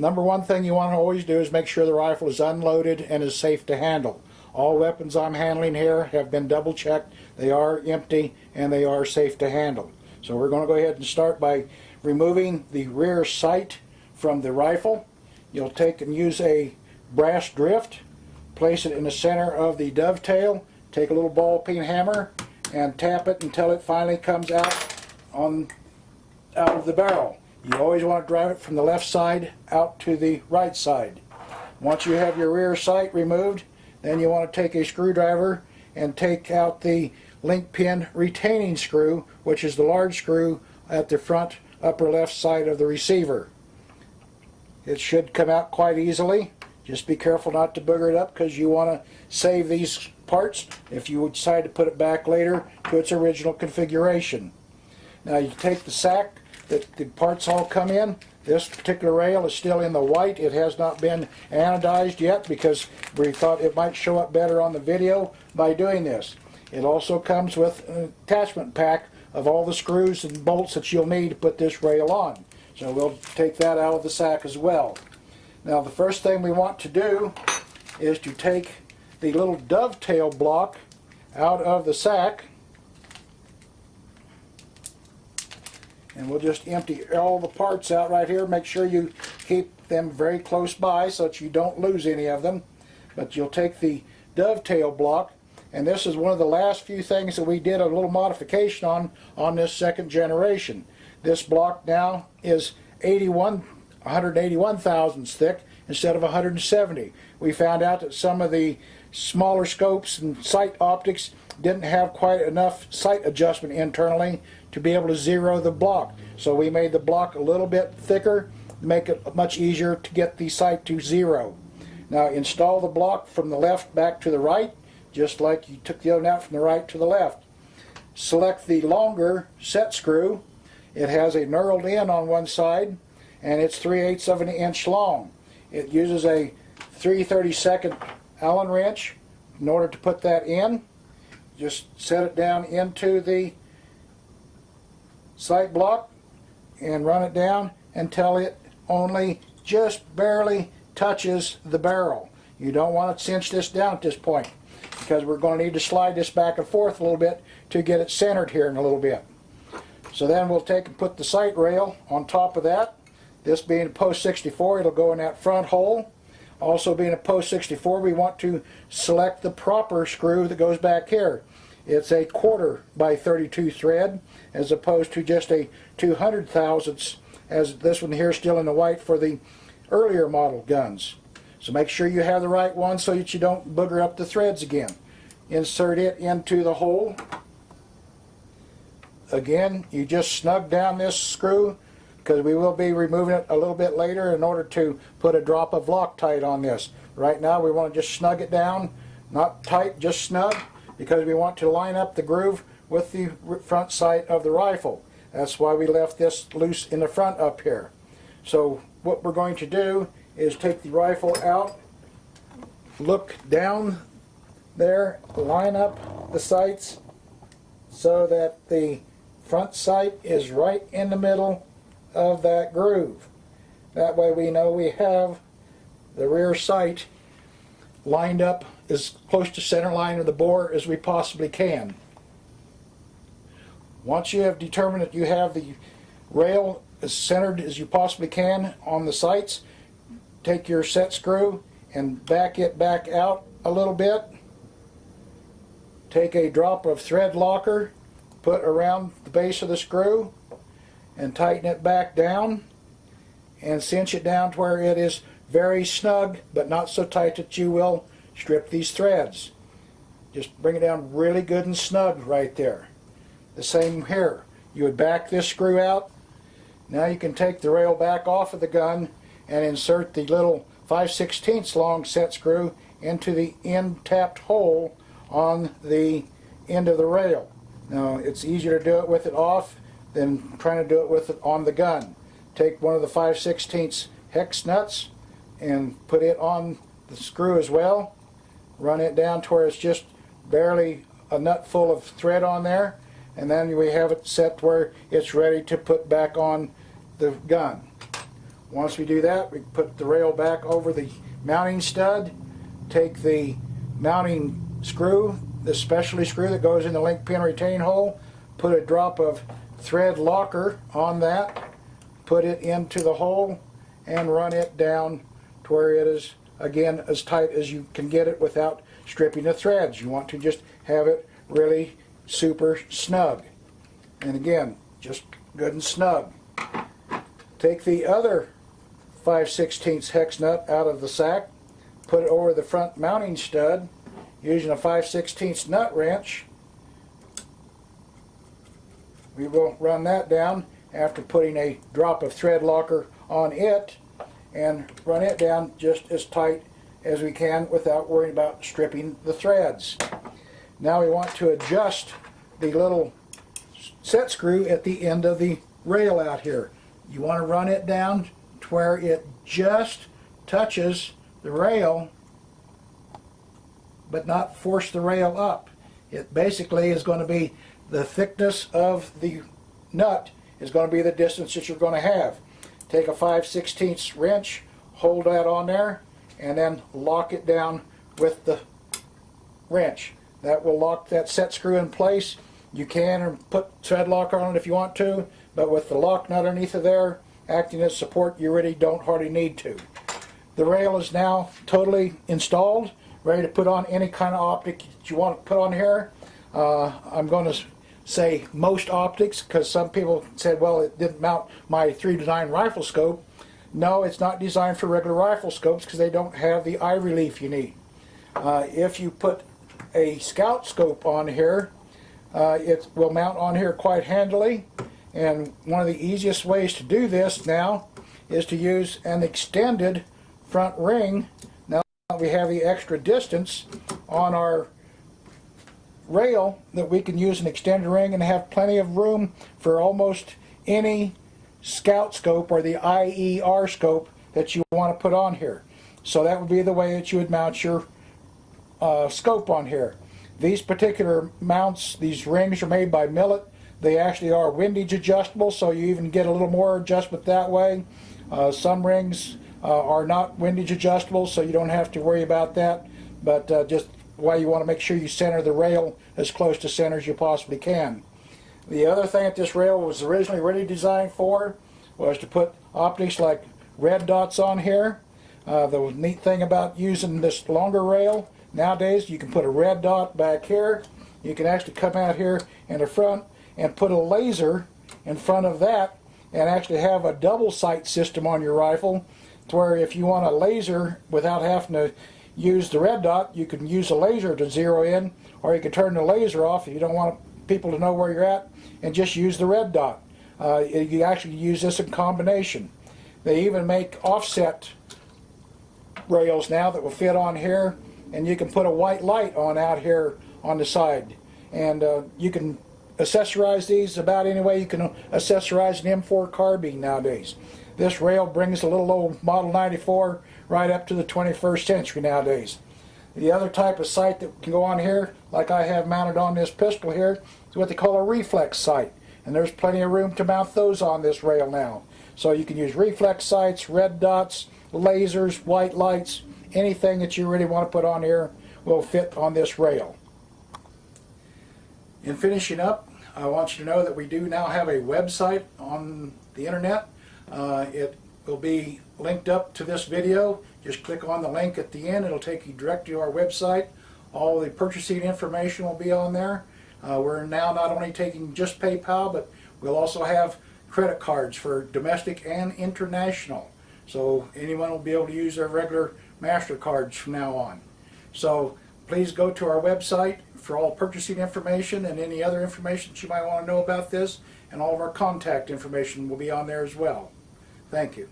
number one thing you want to always do is make sure the rifle is unloaded and is safe to handle. All weapons I'm handling here have been double checked. They are empty and they are safe to handle. So we're going to go ahead and start by removing the rear sight from the rifle. You'll take and use a brass drift, place it in the center of the dovetail, take a little ball peen hammer and tap it until it finally comes out of the barrel. You always want to drive it from the left side out to the right side. Once you have your rear sight removed, then you want to take a screwdriver and take out the link pin retaining screw, which is the large screw at the front upper left side of the receiver. It should come out quite easily. Just be careful not to booger it up, because you want to save these parts if you decide to put it back later to its original configuration. Now you take the sack that the parts all come in. This particular rail is still in the white. It has not been anodized yet because we thought it might show up better on the video by doing this. It also comes with an attachment pack of all the screws and bolts that you'll need to put this rail on. So we'll take that out of the sack as well. Now the first thing we want to do is to take the little dovetail block out of the sack, and we'll just empty all the parts out right here. Make sure you keep them very close by so that you don't lose any of them. But you'll take the dovetail block, and this is one of the last few things that we did a little modification on this second generation. This block now is 181 thousandths thick instead of 170. We found out that some of the smaller scopes and sight optics didn't have quite enough sight adjustment internally to be able to zero the block. So we made the block a little bit thicker to make it much easier to get the sight to zero. Now install the block from the left back to the right, just like you took the other one out from the right to the left. Select the longer set screw. It has a knurled end on one side, and it's 3/8 of an inch long. It uses a 3/32 Allen wrench in order to put that in. Just set it down into the sight block and run it down until it only just barely touches the barrel. You don't want to cinch this down at this point, because we're going to need to slide this back and forth a little bit to get it centered here in a little bit. So then we'll take and put the sight rail on top of that. This being a post 64, it'll go in that front hole. Also being a post 64, we want to select the proper screw that goes back here. It's a 1/4 by 32 thread, as opposed to just a 200 thousandths, as this one here is still in the white for the earlier model guns. So make sure you have the right one so that you don't booger up the threads again. Insert it into the hole. Again, you just snug down this screw, because we will be removing it a little bit later in order to put a drop of Loctite on this. Right now we want to just snug it down, not tight, just snug, because we want to line up the groove with the front sight of the rifle. That's why we left this loose in the front up here. So what we're going to do is take the rifle out, look down there, line up the sights so that the front sight is right in the middle of that groove. That way we know we have the rear sight lined up as close to center line of the bore as we possibly can. Once you have determined that you have the rail as centered as you possibly can on the sights, take your set screw and back it back out a little bit. Take a drop of thread locker, put around the base of the screw, and tighten it back down and cinch it down to where it is very snug, but not so tight that you will strip these threads. Just bring it down really good and snug right there. The same here. You would back this screw out. Now you can take the rail back off of the gun and insert the little 5/16 long set screw into the end tapped hole on the end of the rail. Now it's easier to do it with it off than trying to do it with it on the gun. Take one of the 5/16 hex nuts and put it on the screw as well. Run it down to where it's just barely a nut full of thread on there, and then we have it set where it's ready to put back on the gun. Once we do that, we put the rail back over the mounting stud, take the mounting screw, the specialty screw that goes in the link pin retain hole, put a drop of thread locker on that, put it into the hole, and run it down to where it is, again, as tight as you can get it without stripping the threads. You want to just have it really super snug. And again, just good and snug. Take the other 5/16 hex nut out of the sack, put it over the front mounting stud using a 5/16 nut wrench. We will run that down after putting a drop of thread locker on it, and run it down just as tight as we can without worrying about stripping the threads. Now we want to adjust the little set screw at the end of the rail out here. You want to run it down to where it just touches the rail, but not force the rail up. It basically is going to be the thickness of the nut is going to be the distance that you're going to have. Take a 5/16 wrench, hold that on there, and then lock it down with the wrench. That will lock that set screw in place. You can put thread lock on it if you want to, but with the lock nut underneath of there acting as support, you really don't hardly need to. The rail is now totally installed, ready to put on any kind of optic that you want to put on here. I'm going to say most optics, because some people said, well, it didn't mount my 3-to-9 rifle scope. No, it's not designed for regular rifle scopes because they don't have the eye relief you need. If you put a scout scope on here, it will mount on here quite handily, and one of the easiest ways to do this now is to use an extended front ring. Now we have the extra distance on our rail that we can use an extended ring and have plenty of room for almost any scout scope or the IER scope that you want to put on here. So that would be the way that you would mount your scope on here. These particular mounts, these rings are made by Millet. They actually are windage adjustable, so you even get a little more adjustment that way. Some rings are not windage adjustable, so you don't have to worry about that, but just why you want to make sure you center the rail as close to center as you possibly can. The other thing that this rail was originally really designed for was to put optics like red dots on here. The neat thing about using this longer rail nowadays, you can put a red dot back here. You can actually come out here in the front and put a laser in front of that and actually have a double sight system on your rifle, to where if you want a laser without having to use the red dot, you can use a laser to zero in, or you can turn the laser off if you don't want people to know where you're at and just use the red dot. You actually use this in combination. They even make offset rails now that will fit on here, and you can put a white light on out here on the side, and you can accessorize these about any way you can accessorize an M4 carbine nowadays. This rail brings a little old Model 94 right up to the 21st century nowadays. The other type of sight that can go on here, like I have mounted on this pistol here, is what they call a reflex sight, and there's plenty of room to mount those on this rail now. So you can use reflex sights, red dots, lasers, white lights, anything that you really want to put on here will fit on this rail. In finishing up, I want you to know that we do now have a website on the internet. It will be linked up to this video. Just click on the link at the end. It'll take you direct to our website. All the purchasing information will be on there. We're now not only taking just PayPal, but we'll also have credit cards for domestic and international. So anyone will be able to use their regular MasterCards from now on. So please go to our website for all purchasing information and any other information that you might want to know about this, and all of our contact information will be on there as well. Thank you.